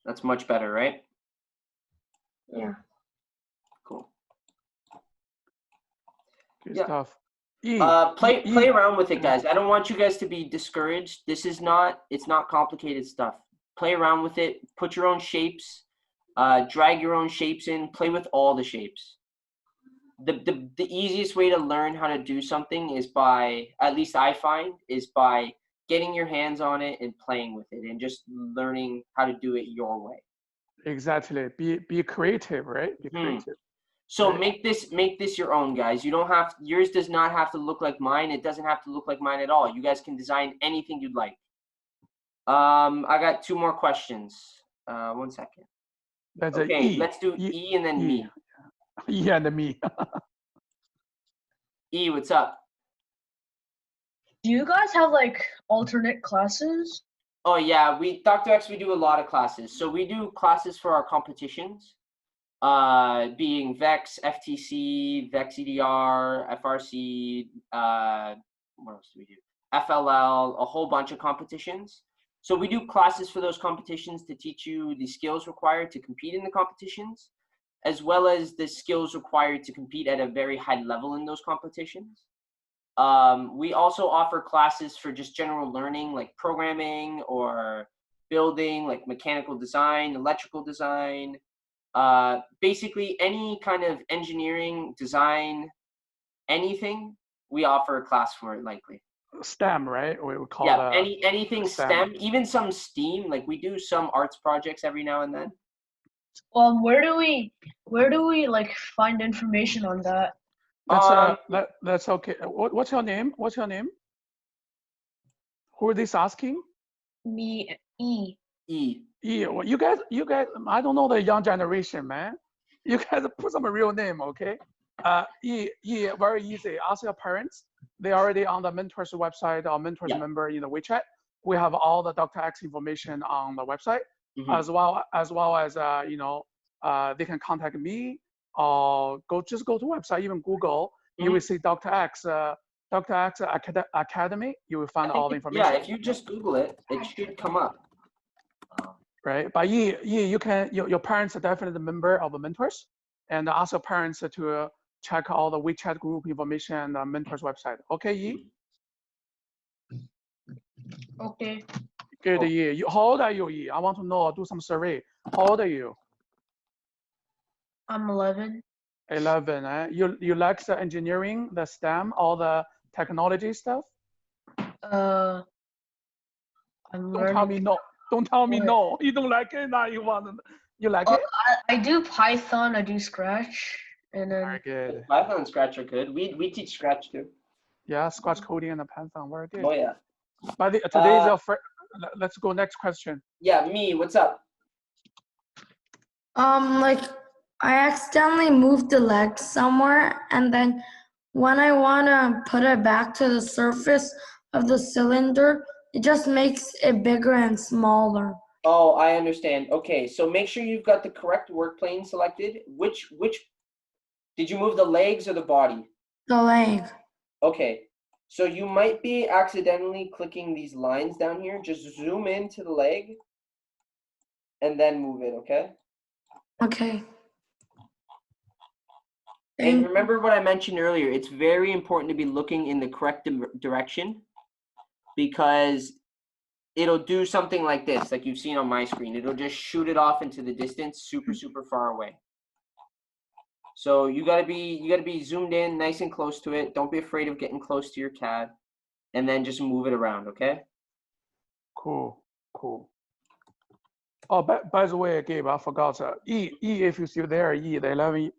That's much better, right? Yeah. Cool. Good stuff. Play around with it, guys. I don't want you guys to be discouraged. It's not complicated stuff. Play around with it. Put your own shapes. Drag your own shapes in. Play with all the shapes. The easiest way to learn how to do something is by, at least I find, is by getting your hands on it and playing with it and just learning how to do it your way. Exactly. Be creative, right? Be creative. So make this your own, guys. You don't have, yours does not have to look like mine. It doesn't have to look like mine at all. You guys can design anything you'd like. I got 2 more questions. 1 second. That's okay, let's do E and then me. E and me. E, what's up? Do you guys have like alternate classes? Oh yeah, Dr.X, we do a lot of classes. So we do classes for our competitions, being VEX, FTC, VEX EDR, FRC, what else do we do? FLL, a whole bunch of competitions. So we do classes for those competitions to teach you the skills required to compete in the competitions, as well as the skills required to compete at a very high level in those competitions. We also offer classes for just general learning, like programming or building, like mechanical design, electrical design, basically any kind of engineering, design, anything, we offer a class for it likely. STEM, right? We would call it anything STEM, even some STEAM, like we do some arts projects every now and then. Where do we like find information on that? That's okay. What's your name? What's your name? Who is this asking? Me, E. Well, you guys, I don't know the young generation, man. You guys put some real name, okay? E, very easy. Ask your parents. They're already on the Mentors website or Mentors member in the WeChat. We have all the Dr.X information on the website, as well as they can contact me or just go to website, even Google. You will see Dr.X Academy. You will find all the information. Yeah, if you just Google it, it should come up. Right, but you can. Your parents are definitely a member of the Mentors, and ask your parents to check all the WeChat group information on the Mentors website. Okay, Yi? Okay. Good, Yi. How old are you, Yi? I want to know. Do some survey. How old are you? I'm 11. 11. You like the engineering, the STEM, all the technology stuff? I'm learning. Don't tell me no. You don't like it. Now you want. You like it? I do Python. I do Scratch, and then Very good. Python and Scratch are good. We teach Scratch too. Yeah, Scratch coding and Python. Very good. Oh yeah. But today is our first. Let's go next question. Yeah, me. What's up? Like I accidentally moved the leg somewhere, and then when I want to put it back to the surface of the cylinder, it just makes it bigger and smaller. Oh, I understand. Okay, so make sure you've got the correct work plane selected. Which did you move the legs or the body? The leg. Okay, so you might be accidentally clicking these lines down here. Just zoom into the leg and then move it, okay? Okay. And remember what I mentioned earlier, it's very important to be looking in the correct direction, because it'll do something like this, like you've seen on my screen. It'll just shoot it off into the distance, super far away. So you gotta be zoomed in, nice and close to it. Don't be afraid of getting close to your CAD, and then just move it around, okay? Cool. Oh, by the way, Gabe, I forgot. E, if you're still there, E, the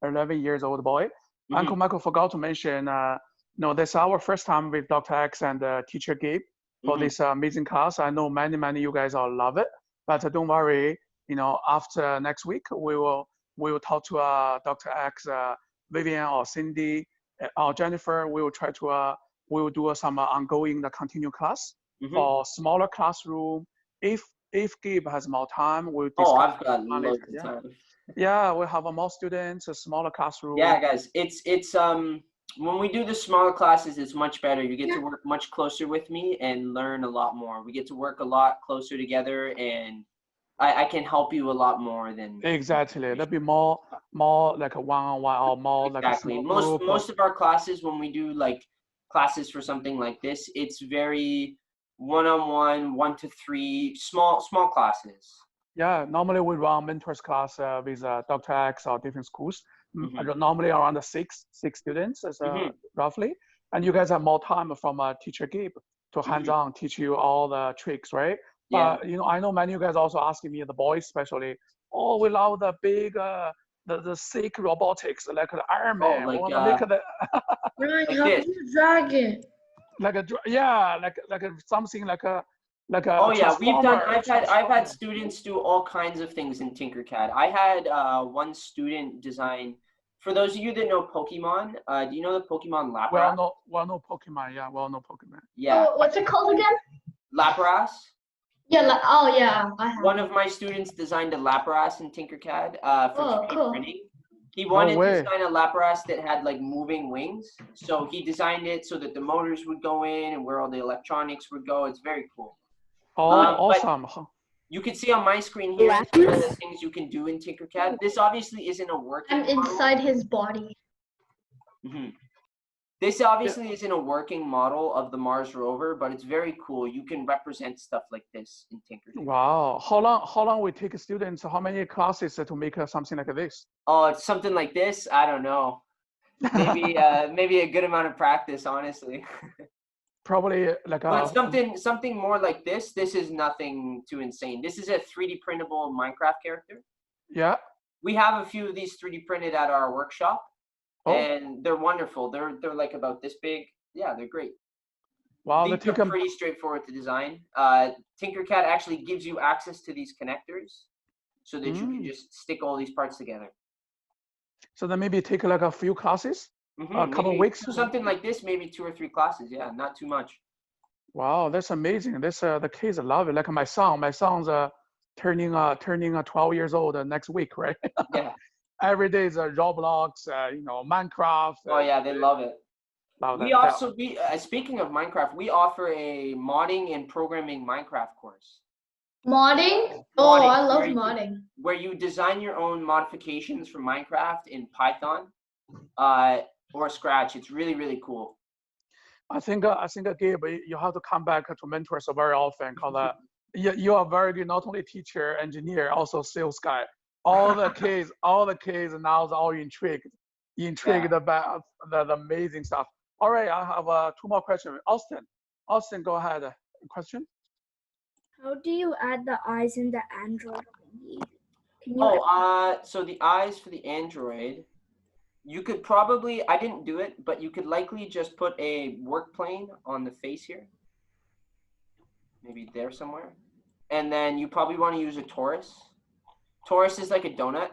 11 years old boy. Uncle Michael forgot to mention. No, this is our first time with Dr.X and teacher Gabe for this amazing class. I know many of you guys all love it, but don't worry. You know, after next week, we will talk to Dr.X, Vivian or Cindy or Jennifer. We will try to we will do some ongoing continue class for smaller classroom. If Gabe has more time, we'll discuss. Oh, I've got loads of time. Yeah, we have more students, a smaller classroom. Yeah, guys, it's when we do the smaller classes, it's much better. You get to work much closer with me and learn a lot more. We get to work a lot closer together, and I can help you a lot more than exactly. There'll be more like a one-on-one or more like a small group. Most of our classes, when we do like classes for something like this, it's very one-on-one, 1 to 3, small classes. Yeah, normally we run mentors class with Dr.X or different schools. Normally around 6 students, roughly. And you guys have more time from teacher Gabe to hands-on teach you all the tricks, right? Yeah. But you know, I know many of you guys also asking me, the boys especially, oh, we love the big, the sick robotics like the Iron Man. Like, we want to make the Right, like how this. do you drag it? like something like a Oh yeah, transformer. I've had students do all kinds of things in TinkerCAD. I had one student design, for those of you that know Pokemon, do you know the Pokemon Lapras? Well, no Pokemon, yeah, well, no Pokemon. Yeah. Oh, what's it called again? Lapras? Yeah, oh yeah, I have. One of my students designed a Lapras in TinkerCAD for 3D cool. printing. He wanted way. to design a Lapras that had like moving wings. So he designed it so that the motors would go in and where all the electronics would go. It's very cool. Oh, awesome. You can see on my screen here some of the things you can do in TinkerCAD. This obviously isn't a working I'm inside his body. This obviously isn't a working model of the Mars rover, but it's very cool. You can represent stuff like this in TinkerCAD. Wow. How long we take students? How many classes to make something like this? Oh, it's something like this? I don't know. Maybe maybe a good amount of practice, honestly. Probably like but something more like this. This is nothing too insane. This is a 3D printable Minecraft character. Yeah. We have a few of these 3D printed at our workshop. Oh. And they're wonderful. They're like about this big. Yeah, they're great. Wow, these are pretty straightforward to design. TinkerCAD actually gives you access to these connectors so that you can just stick all these parts together. So then maybe take like a few classes, a couple of weeks. Something like this, maybe 2 or 3 classes. Yeah, not too much. Wow, that's amazing. This the kids love it. Like my son's turning 12 years old next week, right? Yeah. Every day is Roblox, Minecraft. Oh yeah, they love it. We speaking of Minecraft, we offer a modding and programming Minecraft course. Modding? Oh, I love modding. Where you design your own modifications for Minecraft in Python or Scratch. It's really, really cool. I think Gabe, you have to come back to Mentors very often because you are very good, not only teacher, engineer, also sales guy. All the kids now are all intrigued about the amazing stuff. All right, I have 2 more questions. Austin, go ahead. Question? How do you add the eyes in the Android? Can you So the eyes for the Android, you could probably, I didn't do it, but you could likely just put a Workplane on the face here. Maybe there somewhere. And then you probably want to use a torus. Torus is like a donut.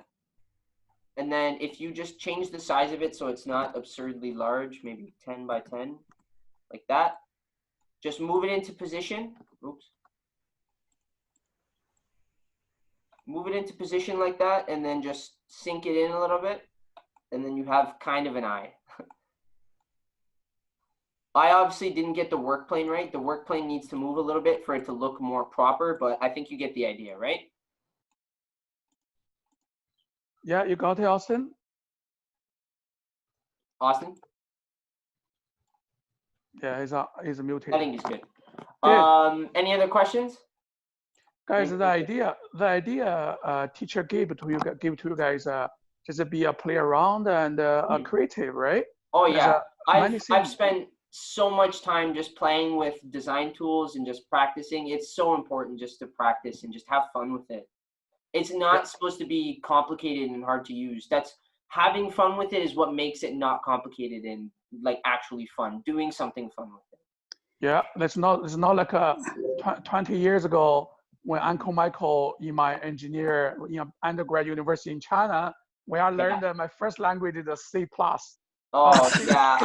And then if you just change the size of it so it's not absurdly large, maybe 10 by 10, like that. Just move it into position. Oops. Move it into position like that, and then just sink it in a little bit, and then you have kind of an eye. I obviously didn't get the Workplane right. The Workplane needs to move a little bit for it to look more proper, but I think you get the idea, right? Yeah, you got it, Austin? Austin? Yeah, he's muted. I think he's good. Good. Any other questions? Guys, the idea teacher gave to you guys just be a play around and creative, right? Oh yeah, I've spent so much time just playing with design tools and just practicing. It's so important just to practice and just have fun with it. It's not supposed to be complicated and hard to use. That's having fun with it is what makes it not complicated and like actually fun. Doing something fun with it. Yeah, it's not like 20 years ago when Uncle Michael in my undergrad university in China, when I learned that my first language is C+. Oh yeah,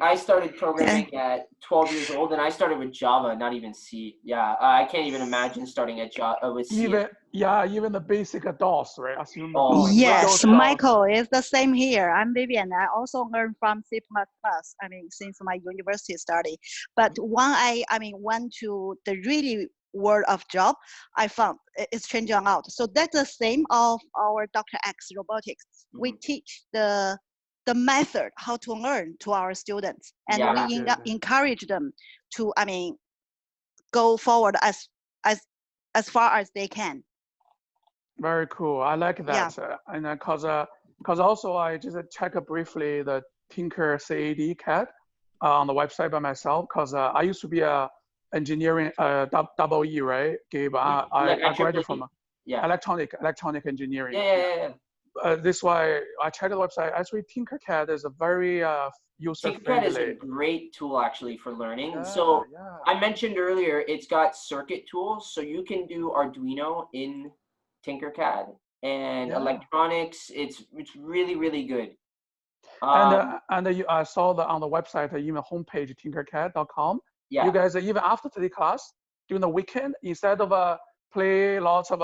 I started programming at 12 years old, and I started with Java, not even C. Yeah, I can't even imagine starting at Java with C. Even the basic DOS, right? Yes, Michael, it's the same here. I'm Vivian. I also learned from C++. I mean, since my university study. But when I went to the really world of job, I found it's changing a lot. So that's the same of our Dr.X robotics. We teach the method how to learn to our students, and we encourage them to go forward as far as they can. Very cool. I like that. And because also I just check briefly the TinkerCAD CAD on the website by myself, because I used to be a engineering double E, right? I graduated from electronic engineering. This is why I checked the website. Actually, TinkerCAD is a very user-friendly. TinkerCAD is a great tool actually for learning. I mentioned earlier, it's got circuit tools, so you can do Arduino in TinkerCAD and electronics. It's really, really good. I saw that on the website, even homepage tinkercad.com. You guys, even after the class, during the weekend, instead of play lots of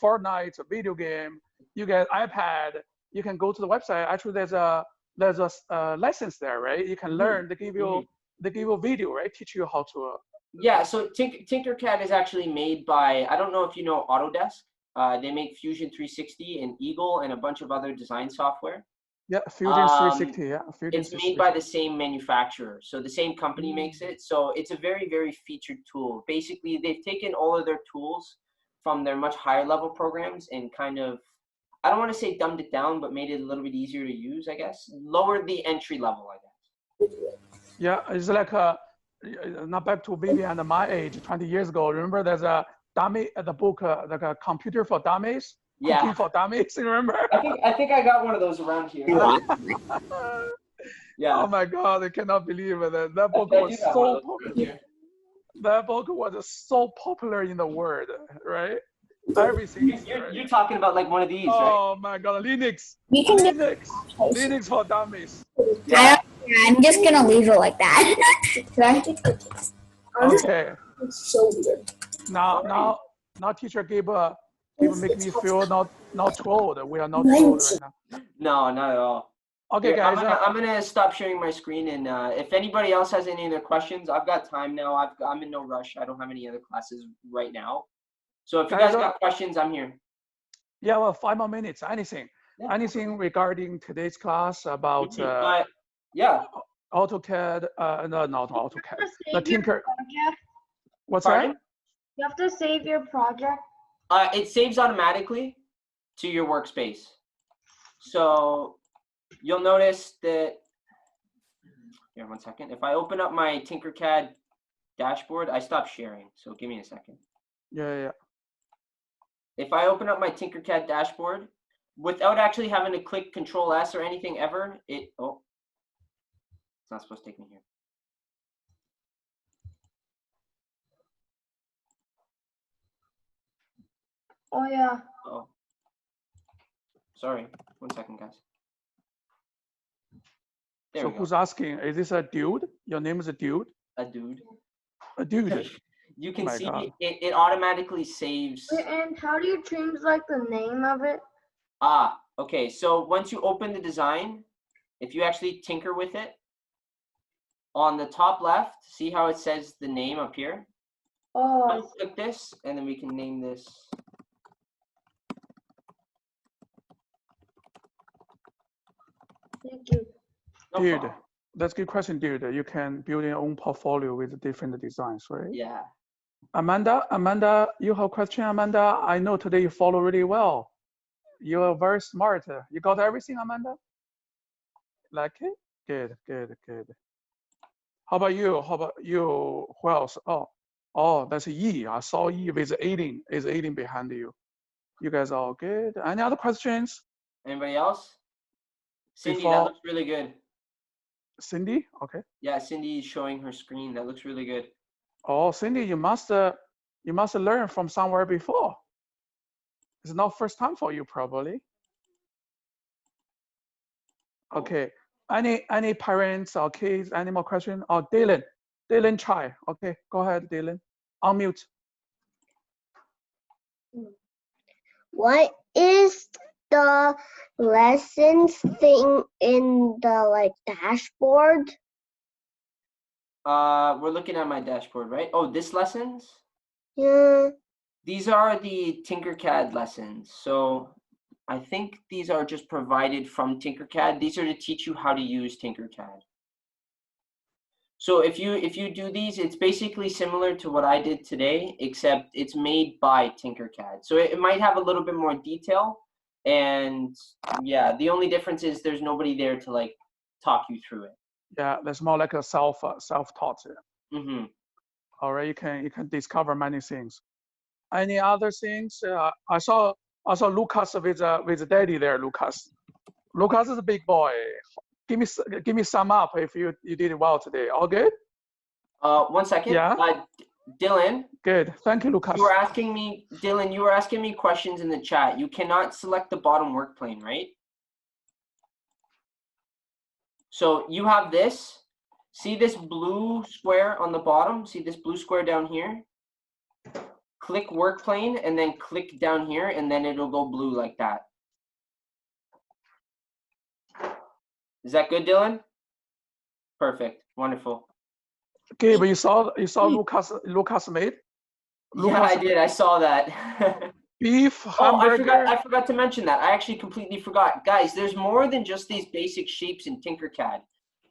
Fortnite video game, you get iPad, you can go to the website. Actually, there's a lessons there, right? You can learn. They give you video, right? Teach you how to. Yeah, so TinkerCAD is actually made by, I don't know if you know Autodesk. They make Fusion 360 and Eagle and a bunch of other design software. Yeah, Fusion 360, yeah. It's made by the same manufacturer. So the same company makes it. So it's a very, very featured tool. Basically, they've taken all of their tools from their much higher level programs and kind of, I don't want to say dumbed it down, but made it a little bit easier to use, I guess. Lowered the entry level, I guess. Yeah, it's like not back to Vivian and my age, 20 years ago. Remember there's a dummy, the book, like a computer for dummies? Yeah. For dummies, remember? I think I got one of those around here. Yeah. Oh my God, I cannot believe it. That book was so popular. That book was so popular in the world, right? Everything. You're talking about like one of these, right? Oh my God, Linux. Linux for dummies. Yeah. I'm just gonna leave it like that. Okay. It's so weird. Now, teacher gave make me feel not trolled. We are not trolled right now. No, not at all. Okay, guys. I'm gonna stop sharing my screen, and if anybody else has any other questions, I've got time now. I'm in no rush. I don't have any other classes right now. So if you guys got questions, I'm here. Yeah, well, 5 more minutes. Anything regarding today's class about AutoCAD? No, not AutoCAD. The Tinker. What's that? You have to save your project. It saves automatically to your workspace. So you'll notice that. Here, 1 second. If I open up my TinkerCAD dashboard. I stopped sharing, so give me a second. Yeah. If I open up my TinkerCAD dashboard, without actually having to click Control S or anything ever, it's not supposed to take me here. Oh yeah. Oh, sorry. 1 second, guys. There So we go. who's asking? Is this a dude? Your name is a dude? A dude. A dude. You can my see God. it automatically saves. And how do you change like the name of it? Okay. So once you open the design, if you actually tinker with it, on the top left, see how it says the name up here? Oh, Click this, and then we can name this. thank you. No Dude, problem. that's a good question, dude. You can build your own portfolio with different designs, right? Yeah. Amanda, you have a question, Amanda? I know today you follow really well. You're very smart. You got everything, Amanda? Like it? Good. How about you? Who else? Oh, that's E. I saw E with Aiden. Is Aiden behind you? You guys are all good. Any other questions? Anybody else? Cindy, Before- that looks really good. Cindy? Okay. Yeah, Cindy is showing her screen. That looks really good. Oh, Cindy, you must learn from somewhere before. It's not first time for you, probably. Okay. Any parents or kids? Any more questions? Oh, Dylan Chai. Okay, go ahead, Dylan. Unmute. What is the lessons thing in the dashboard? We're looking at my dashboard, right? Oh, this lessons? Yeah. These are the TinkerCAD lessons. So I think these are just provided from TinkerCAD. These are to teach you how to use TinkerCAD. So if you do these, it's basically similar to what I did today, except it's made by TinkerCAD. So it might have a little bit more detail. And yeah, the only difference is there's nobody there to talk you through it. Yeah, that's more like a self-taught. Mm-hmm. All right, you can discover many things. Any other things? I saw Lucas with daddy there. Lucas is a big boy. Give me sum up if you did well today. All good? 1 second. Yeah. Dylan. Good. Thank you, Lucas. Dylan, you were asking me questions in the chat. You cannot select the bottom work plane, right? So you have this. See this blue square on the bottom? See this blue square down here? Click work plane and then click down here and then it'll go blue like that. Is that good, Dylan? Perfect. Wonderful. Okay, but you saw Lucas made? Yeah, I did. I saw that. Beef, hamburger. I forgot to mention that. I actually completely forgot. Guys, there's more than just these basic shapes in TinkerCAD.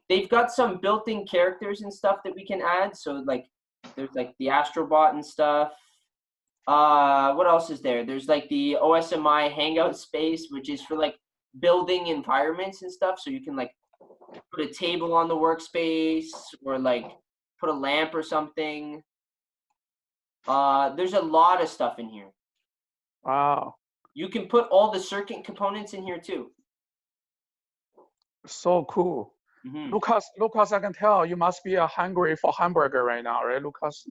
They've got some built-in characters and stuff that we can add. So there's the Astrobot and stuff. What else is there? There's the OSMI Hangout space, which is for building environments and stuff. So you can put a table on the workspace or put a lamp or something. There's a lot of stuff in here. Wow. You can put all the circuit components in here too. So cool. Mm-hmm. Lucas, I can tell you must be hungry for hamburger right now, right, Lucas?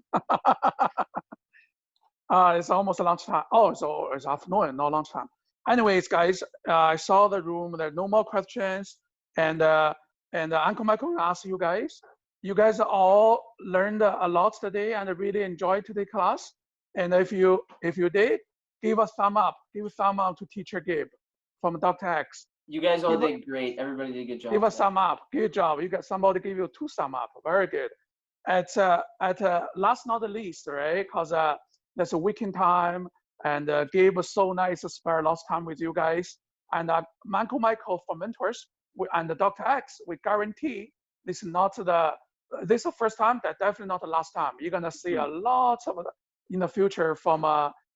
It's almost lunchtime. Oh, so it's afternoon, not lunchtime. Anyways, guys, I saw the room. There are no more questions. And Uncle Michael asked you guys. You guys all learned a lot today and really enjoyed today's class. And if you did, give a thumb up. Give a thumb up to Teacher Gabe from Dr.X. You guys all did great. Everybody did a good job. Give a thumb up. Good job. You got somebody give you 2 thumb up. Very good. At last not the least, right? Because that's a weekend time, and Gabe was so nice to spare lots of time with you guys. And Michael from Mentors and Dr.X, we guarantee this is not this is the first time, that definitely not the last time. You're gonna see a lot of in the future from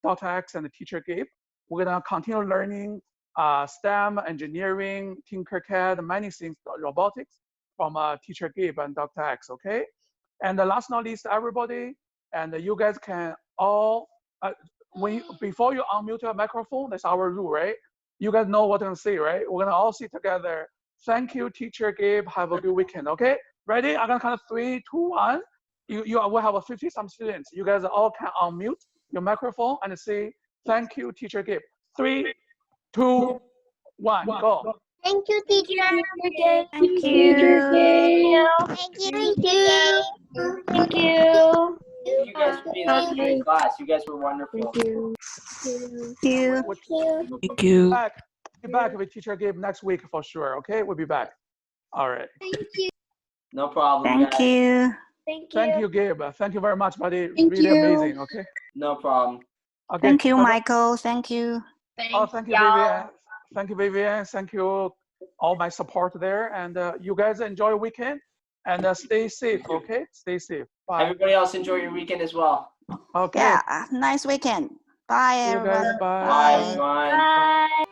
Dr.X and Teacher Gabe. We're gonna continue learning STEM, engineering, TinkerCAD, many things, robotics from Teacher Gabe and Dr.X, okay? And last but not least, everybody, and you guys can all, before you unmute your microphone, that's our rule, right? You guys know what to say, right? We're gonna all sit together. Thank you, teacher Gabe. Have a good weekend, okay? Ready? I'm gonna count 3, 2, 1. You will have 50-some students. You guys all can unmute your microphone and say, thank you, teacher Gabe. 3, 2, 1, go. Thank you, teacher. Thank you. Thank you, teacher. Thank you. You guys for being such a great class. You guys were wonderful. Thank you. Thank you. Be back with teacher Gabe next week for sure, okay? We'll be back. All right. Thank you. No problem. Thank guys. you. Thank you, Gabe. Thank you very much, buddy. Thank Really you. amazing, okay? No problem. Okay. Thank you, Michael. Thank you. Oh, thank you, Vivian. Thank you, Vivian. Thank you, all my support there. And you guys enjoy your weekend and stay safe, okay? Stay safe. Bye. Everybody else enjoy your weekend as well. Okay. Yeah, nice weekend. Bye, See you everyone. guys. Bye. Bye, everyone. Bye.